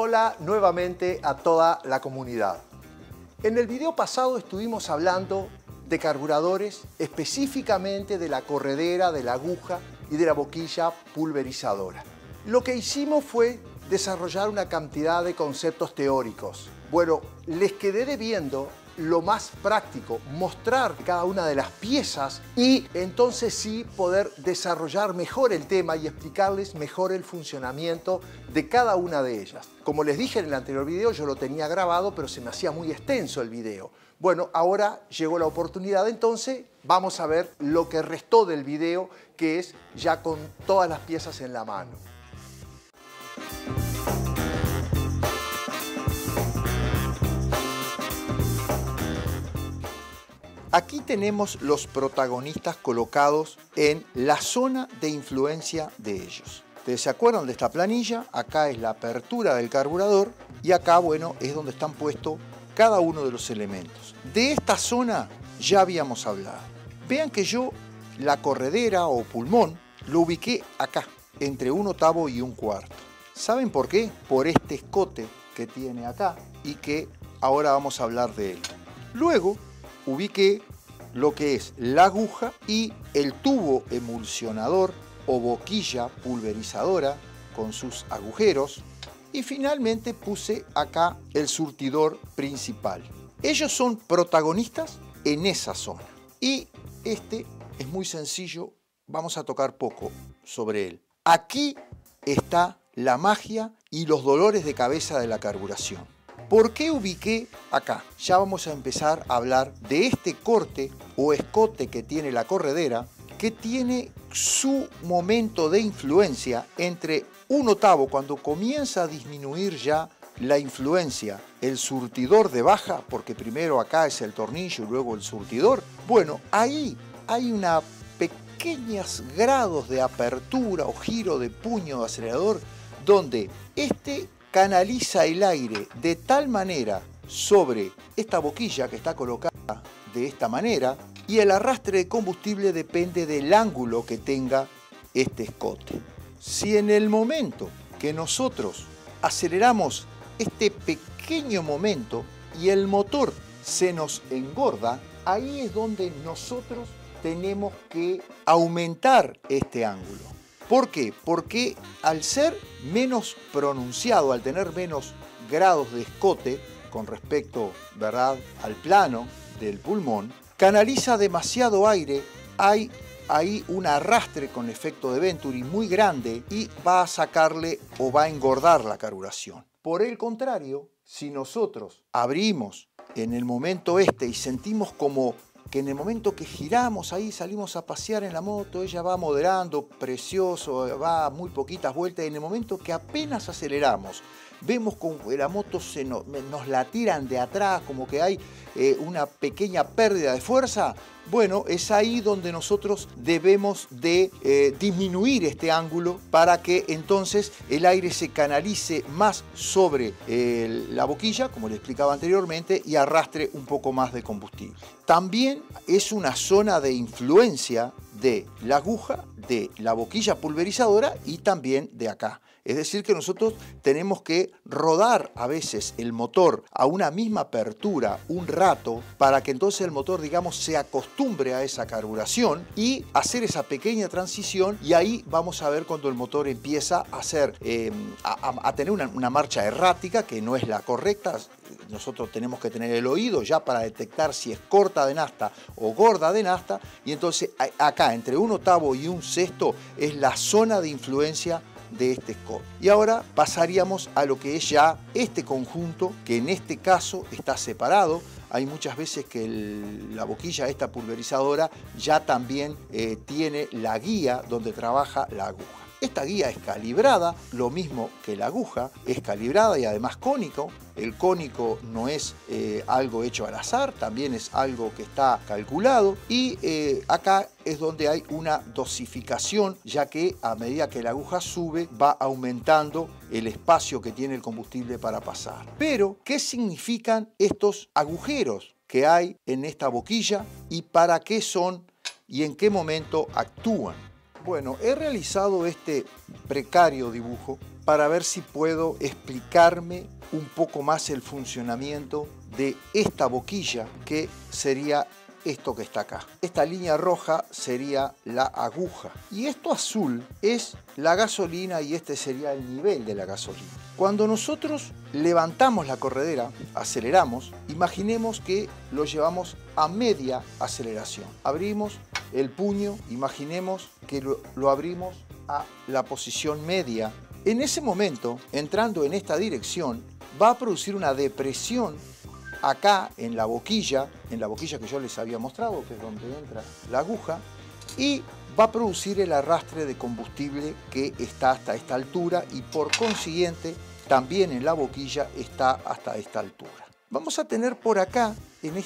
Hola nuevamente a toda la comunidad. En el video pasado estuvimos hablando de carburadores, específicamente de la corredera, de la aguja y de la boquilla pulverizadora. Lo que hicimos fue desarrollar una cantidad de conceptos teóricos. Bueno, les quedé debiendo lo más práctico, mostrar cada una de las piezas y entonces sí poder desarrollar mejor el tema y explicarles mejor el funcionamiento de cada una de ellas. Como les dije en el anterior video, yo lo tenía grabado, pero se me hacía muy extenso el video. Bueno, ahora llegó la oportunidad, entonces vamos a ver lo que restó del video, que es ya con todas las piezas en la mano. Aquí tenemos los protagonistas colocados en la zona de influencia de ellos. ¿Ustedes se acuerdan de esta planilla? Acá es la apertura del carburador y acá, bueno, es donde están puestos cada uno de los elementos. De esta zona ya habíamos hablado. Vean que yo la corredera o pulmón lo ubiqué acá, entre 1/8 y 1/4. ¿Saben por qué? Por este escote que tiene acá y que ahora vamos a hablar de él. Luego ubiqué lo que es la aguja y el tubo emulsionador o boquilla pulverizadora con sus agujeros y finalmente puse acá el surtidor principal. Ellos son protagonistas en esa zona y este es muy sencillo, vamos a tocar poco sobre él. Aquí está la magia y los dolores de cabeza de la carburación. ¿Por qué ubiqué acá? Ya vamos a empezar a hablar de este corte o escote que tiene la corredera, que tiene su momento de influencia entre 1/8, cuando comienza a disminuir ya la influencia, el surtidor de baja, porque primero acá es el tornillo y luego el surtidor. Bueno, ahí hay una pequeños grados de apertura o giro de puño de acelerador, donde este canaliza el aire de tal manera sobre esta boquilla que está colocada de esta manera y el arrastre de combustible depende del ángulo que tenga este escote. Si en el momento que nosotros aceleramos este pequeño momento y el motor se nos engorda, ahí es donde nosotros tenemos que aumentar este ángulo. ¿Por qué? Porque al ser menos pronunciado, al tener menos grados de escote con respecto, ¿verdad?, al plano del pulmón, canaliza demasiado aire, hay ahí un arrastre con efecto de Venturi muy grande y va a sacarle o va a engordar la carburación. Por el contrario, si nosotros abrimos en el momento este y sentimos como que en el momento que giramos ahí, salimos a pasear en la moto, ella va moderando, precioso, va a muy poquitas vueltas, y en el momento que apenas aceleramos, vemos como la moto nos la tiran de atrás, como que hay una pequeña pérdida de fuerza. Bueno, es ahí donde nosotros debemos de disminuir este ángulo para que entonces el aire se canalice más sobre la boquilla, como le explicaba anteriormente, y arrastre un poco más de combustible. También es una zona de influencia de la aguja, de la boquilla pulverizadora y también de acá. Es decir, que nosotros tenemos que rodar a veces el motor a una misma apertura un rato para que entonces el motor, digamos, se acostumbre a esa carburación y hacer esa pequeña transición, y ahí vamos a ver cuando el motor empieza a hacer, a tener una marcha errática que no es la correcta. Nosotros tenemos que tener el oído ya para detectar si es corta de nafta o gorda de nafta, y entonces acá entre 1/8 y 1/6 es la zona de influencia de este escote. Y ahora pasaríamos a lo que es ya este conjunto, que en este caso está separado. Hay muchas veces que la boquilla esta pulverizadora ya también tiene la guía donde trabaja la aguja. Esta guía es calibrada, lo mismo que la aguja, es calibrada y además cónico. El cónico no es algo hecho al azar, también es algo que está calculado, y acá es donde hay una dosificación, ya que a medida que la aguja sube va aumentando el espacio que tiene el combustible para pasar. Pero, ¿qué significan estos agujeros que hay en esta boquilla y para qué son y en qué momento actúan? Bueno, he realizado este precario dibujo para ver si puedo explicarme un poco más el funcionamiento de esta boquilla, que sería esto que está acá. Esta línea roja sería la aguja y esto azul es la gasolina y este sería el nivel de la gasolina. Cuando nosotros levantamos la corredera, aceleramos, imaginemos que lo llevamos a media aceleración. Abrimos el puño, imaginemos que lo abrimos a la posición media. En ese momento, entrando en esta dirección, va a producir una depresión acá en la boquilla que yo les había mostrado, que es donde entra la aguja, y va a producir el arrastre de combustible que está hasta esta altura y por consiguiente también en la boquilla está hasta esta altura. Vamos a tener por acá, en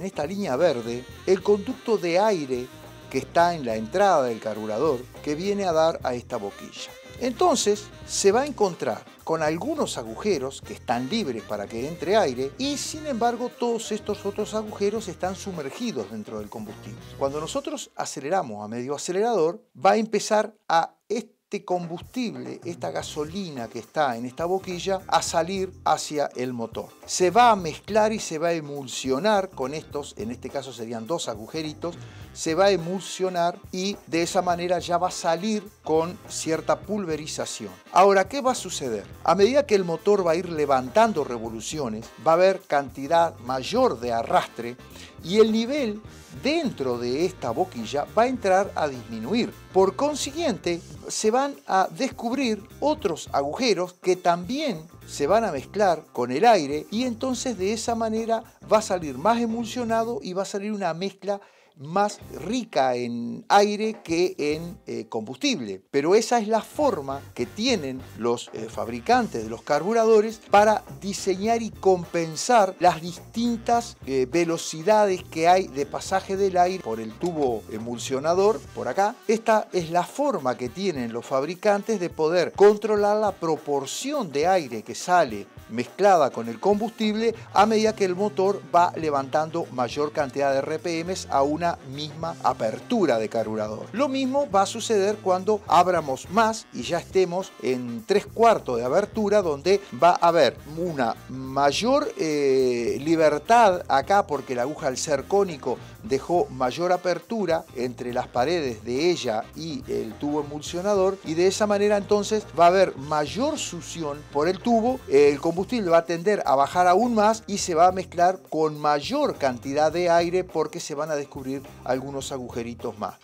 esta línea verde, el conducto de aire que está en la entrada del carburador que viene a dar a esta boquilla. Entonces se va a encontrar con algunos agujeros que están libres para que entre aire y sin embargo todos estos otros agujeros están sumergidos dentro del combustible. Cuando nosotros aceleramos a medio acelerador, va a empezar a este combustible, esta gasolina que está en esta boquilla, a salir hacia el motor. Se va a mezclar y se va a emulsionar con estos, en este caso serían dos agujeritos, se va a emulsionar y de esa manera ya va a salir con cierta pulverización. Ahora, ¿qué va a suceder? A medida que el motor va a ir levantando revoluciones, va a haber cantidad mayor de arrastre y el nivel dentro de esta boquilla va a entrar a disminuir. Por consiguiente, se van a descubrir otros agujeros que también se van a mezclar con el aire y entonces de esa manera va a salir más emulsionado y va a salir una mezcla más rica en aire que en combustible. Pero esa es la forma que tienen los fabricantes de los carburadores para diseñar y compensar las distintas velocidades que hay de pasaje del aire por el tubo emulsionador, por acá. Esta es la forma que tienen los fabricantes de poder controlar la proporción de aire que sale mezclada con el combustible a medida que el motor va levantando mayor cantidad de RPMs a una misma apertura de carburador. Lo mismo va a suceder cuando abramos más y ya estemos en 3/4 de abertura, donde va a haber una mayor libertad acá porque la aguja, al ser cónico, dejó mayor apertura entre las paredes de ella y el tubo emulsionador y de esa manera entonces va a haber mayor succión por el tubo, el combustible va a tender a bajar aún más y se va a mezclar con mayor cantidad de aire porque se van a descubrir algunos agujeritos más.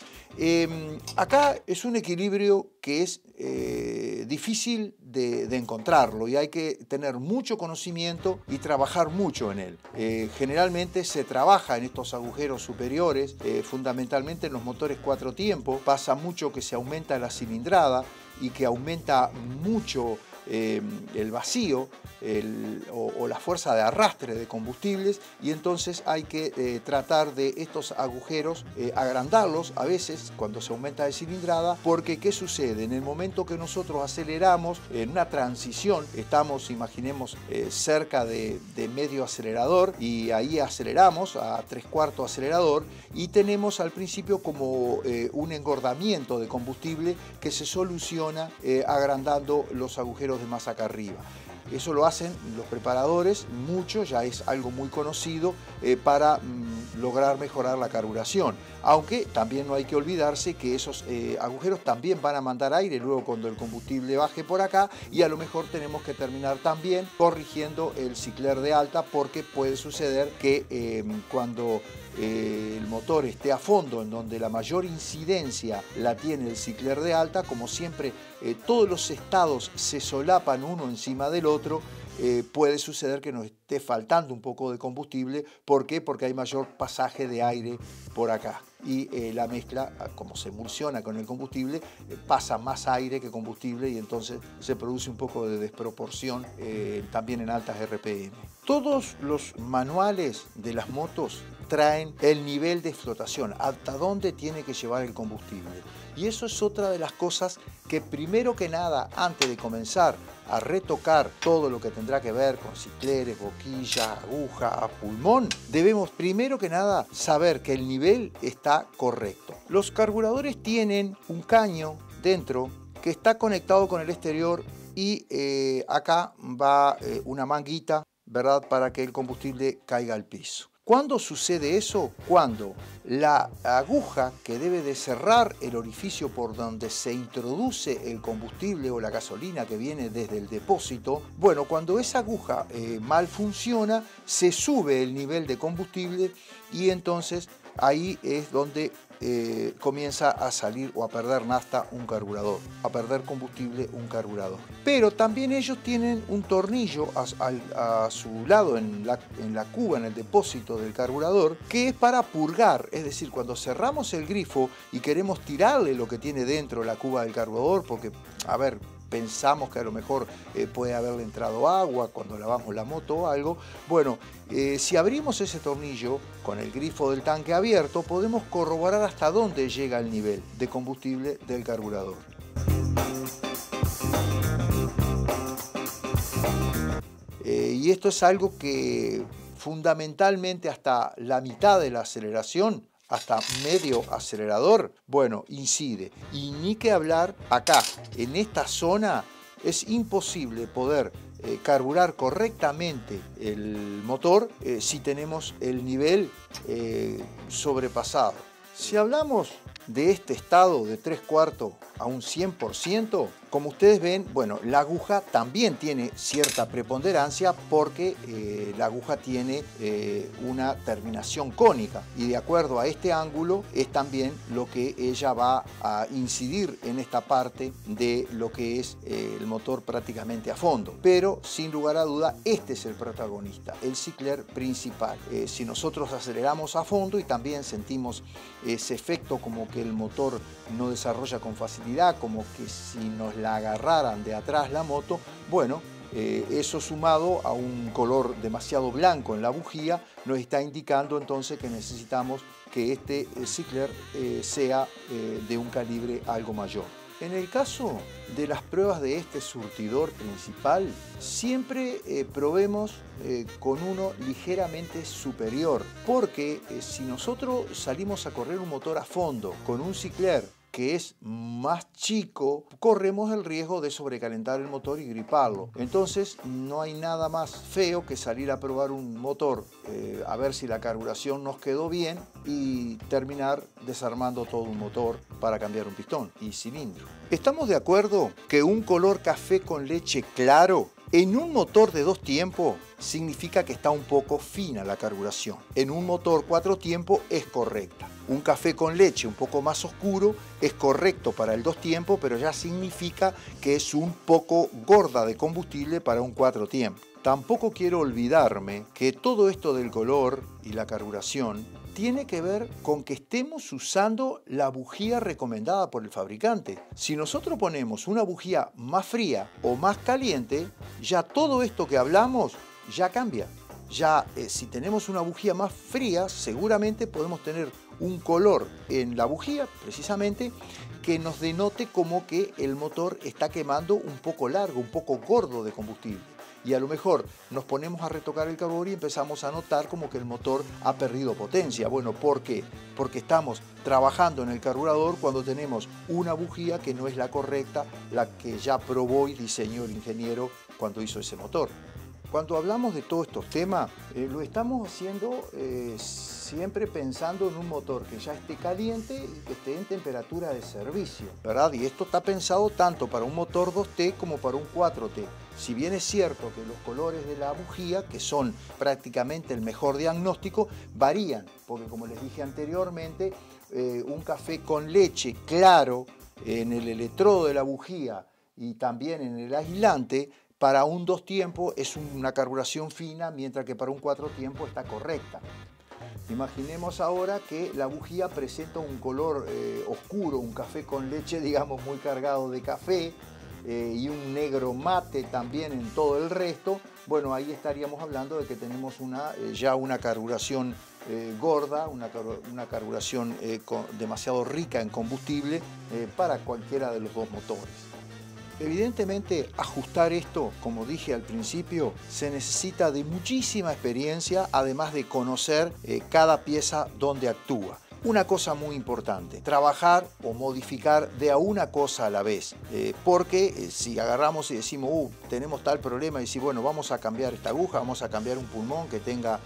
Acá es un equilibrio que es difícil de encontrarlo y hay que tener mucho conocimiento y trabajar mucho en él. Generalmente se trabaja en estos agujeros superiores, fundamentalmente en los motores 4 tiempos. Pasa mucho que se aumenta la cilindrada y que aumenta mucho el vacío o la fuerza de arrastre de combustibles y entonces hay que tratar de estos agujeros agrandarlos a veces cuando se aumenta de cilindrada, porque ¿qué sucede? En el momento que nosotros aceleramos en una transición, estamos, imaginemos, cerca de medio acelerador y ahí aceleramos a 3/4 acelerador y tenemos al principio como un engordamiento de combustible que se soluciona agrandando los agujeros de más acá arriba. Eso lo hacen los preparadores, mucho, ya es algo muy conocido para lograr mejorar la carburación. Aunque también no hay que olvidarse que esos agujeros también van a mandar aire luego cuando el combustible baje por acá y a lo mejor tenemos que terminar también corrigiendo el cicler de alta porque puede suceder que cuando el motor esté a fondo, en donde la mayor incidencia la tiene el cicler de alta, como siempre todos los estados se solapan uno encima del otro, puede suceder que nos esté faltando un poco de combustible. ¿Por qué? Porque hay mayor pasaje de aire por acá. Y la mezcla, como se emulsiona con el combustible, pasa más aire que combustible y entonces se produce un poco de desproporción también en altas RPM. Todos los manuales de las motos traen el nivel de flotación, hasta dónde tiene que llevar el combustible. Y eso es otra de las cosas que primero que nada, antes de comenzar a retocar todo lo que tendrá que ver con cicleres, boquillas, aguja, pulmón, debemos primero que nada saber que el nivel está correcto. Los carburadores tienen un caño dentro que está conectado con el exterior y acá va una manguita, ¿verdad?, para que el combustible caiga al piso. ¿Cuándo sucede eso? Cuando la aguja que debe de cerrar el orificio por donde se introduce el combustible o la gasolina que viene desde el depósito, bueno, cuando esa aguja mal funciona, se sube el nivel de combustible y entonces ahí es donde comienza a salir o a perder nafta un carburador, a perder combustible un carburador. Pero también ellos tienen un tornillo a su lado en la cuba, en el depósito del carburador, que es para purgar. Es decir, cuando cerramos el grifo y queremos tirarle lo que tiene dentro la cuba del carburador, porque, a ver, pensamos que a lo mejor puede haberle entrado agua cuando lavamos la moto o algo. Bueno, si abrimos ese tornillo con el grifo del tanque abierto, podemos corroborar hasta dónde llega el nivel de combustible del carburador. Y esto es algo que fundamentalmente hasta la mitad de la aceleración, hasta medio acelerador, bueno, incide. Y ni que hablar acá, en esta zona, es imposible poder carburar correctamente el motor si tenemos el nivel sobrepasado. Si hablamos de este estado de 3/4 a un 100%, como ustedes ven, bueno, la aguja también tiene cierta preponderancia porque la aguja tiene una terminación cónica y de acuerdo a este ángulo es también lo que ella va a incidir en esta parte de lo que es el motor prácticamente a fondo. Pero sin lugar a duda este es el protagonista, el cicler principal. Si nosotros aceleramos a fondo y también sentimos ese efecto como que el motor no desarrolla con facilidad, como que si nos la agarraran de atrás la moto, bueno, eso sumado a un color demasiado blanco en la bujía nos está indicando entonces que necesitamos que este cicler sea de un calibre algo mayor. En el caso de las pruebas de este surtidor principal, siempre probemos con uno ligeramente superior, porque si nosotros salimos a correr un motor a fondo con un cicler que es más chico, corremos el riesgo de sobrecalentar el motor y griparlo. Entonces no hay nada más feo que salir a probar un motor a ver si la carburación nos quedó bien y terminar desarmando todo un motor para cambiar un pistón y cilindro. ¿Estamos de acuerdo que un color café con leche claro en un motor de 2 tiempos significa que está un poco fina la carburación? En un motor 4 tiempos es correcta. Un café con leche un poco más oscuro es correcto para el 2 tiempos, pero ya significa que es un poco gorda de combustible para un 4 tiempos. Tampoco quiero olvidarme que todo esto del color y la carburación tiene que ver con que estemos usando la bujía recomendada por el fabricante. Si nosotros ponemos una bujía más fría o más caliente, ya todo esto que hablamos ya cambia. Ya si tenemos una bujía más fría, seguramente podemos tener un color en la bujía, precisamente, que nos denote como que el motor está quemando un poco largo, un poco gordo de combustible. Y a lo mejor nos ponemos a retocar el carburador y empezamos a notar como que el motor ha perdido potencia. Bueno, ¿por qué? Porque estamos trabajando en el carburador cuando tenemos una bujía que no es la correcta, la que ya probó y diseñó el ingeniero cuando hizo ese motor. Cuando hablamos de todos estos temas, lo estamos haciendo siempre pensando en un motor que ya esté caliente y que esté en temperatura de servicio, ¿verdad? Y esto está pensado tanto para un motor 2T como para un 4T. Si bien es cierto que los colores de la bujía, que son prácticamente el mejor diagnóstico, varían, porque como les dije anteriormente, un café con leche claro en el electrodo de la bujía y también en el aislante, para un 2 tiempos es una carburación fina, mientras que para un 4 tiempos está correcta. Imaginemos ahora que la bujía presenta un color oscuro, un café con leche, digamos, muy cargado de café, y un negro mate también en todo el resto. Bueno, ahí estaríamos hablando de que tenemos ya una carburación gorda, una carburación demasiado rica en combustible para cualquiera de los dos motores. Evidentemente, ajustar esto, como dije al principio, se necesita de muchísima experiencia, además de conocer cada pieza donde actúa. Una cosa muy importante, trabajar o modificar de a una cosa a la vez, porque si agarramos y decimos, tenemos tal problema, y si bueno, vamos a cambiar esta aguja, vamos a cambiar un pulmón que tenga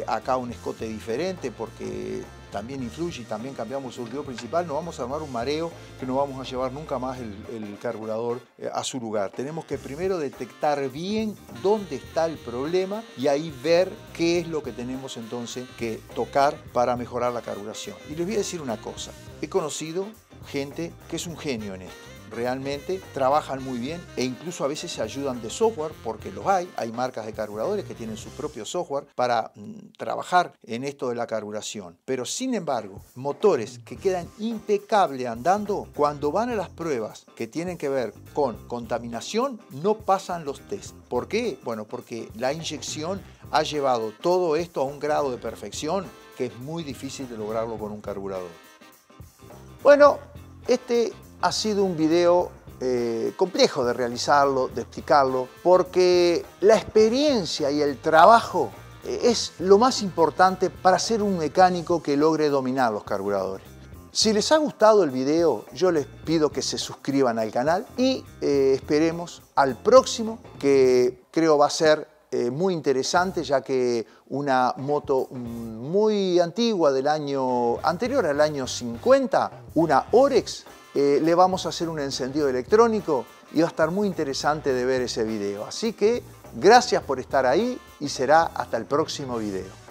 acá un escote diferente, porque también influye, y también cambiamos el surtidor principal, nos vamos a armar un mareo que no vamos a llevar nunca más el carburador a su lugar. Tenemos que primero detectar bien dónde está el problema y ahí ver qué es lo que tenemos entonces que tocar para mejorar la carburación. Y les voy a decir una cosa, he conocido gente que es un genio en esto. Realmente trabajan muy bien e incluso a veces se ayudan de software, porque los hay marcas de carburadores que tienen su propio software para trabajar en esto de la carburación. Pero sin embargo, motores que quedan impecables andando, cuando van a las pruebas que tienen que ver con contaminación, no pasan los test. ¿Por qué? Bueno, porque la inyección ha llevado todo esto a un grado de perfección que es muy difícil de lograrlo con un carburador. Bueno, este ha sido un video complejo de realizarlo, de explicarlo, porque la experiencia y el trabajo es lo más importante para ser un mecánico que logre dominar los carburadores. Si les ha gustado el video, yo les pido que se suscriban al canal y esperemos al próximo, que creo va a ser muy interesante, ya que una moto muy antigua del año anterior al año 50, una Orex, le vamos a hacer un encendido electrónico y va a estar muy interesante de ver ese video. Así que gracias por estar ahí y será hasta el próximo video.